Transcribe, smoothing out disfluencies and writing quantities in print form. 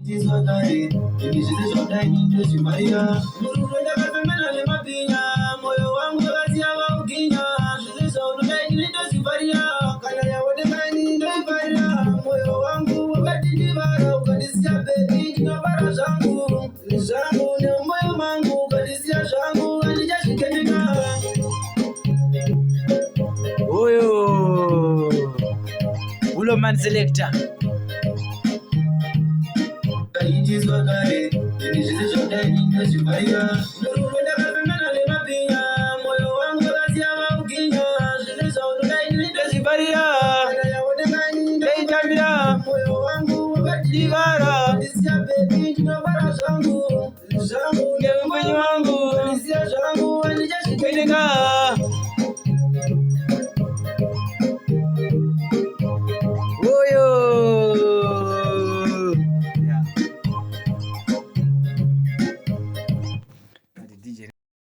kare Maria Murukwenda kafemena lemapinya moyo wangu wakazia waukinya zilizo unudai nitozivaria kana ya wademani ndoivaria moyo wangu wakatijivara ukadisia bebi tinobara zangu ne moyo mangu ukadisia zangu alijashikendika oyo ulo man selector kaitizwa kare zilizodai nitozivaria Murukwenda kafemena lemapinya moyo wangu wakazia waukinya zilizo unudai nitozivaria kana ya wademani ndoivaria moyo wangu wakatijivara kadisia bebi tinobara zangu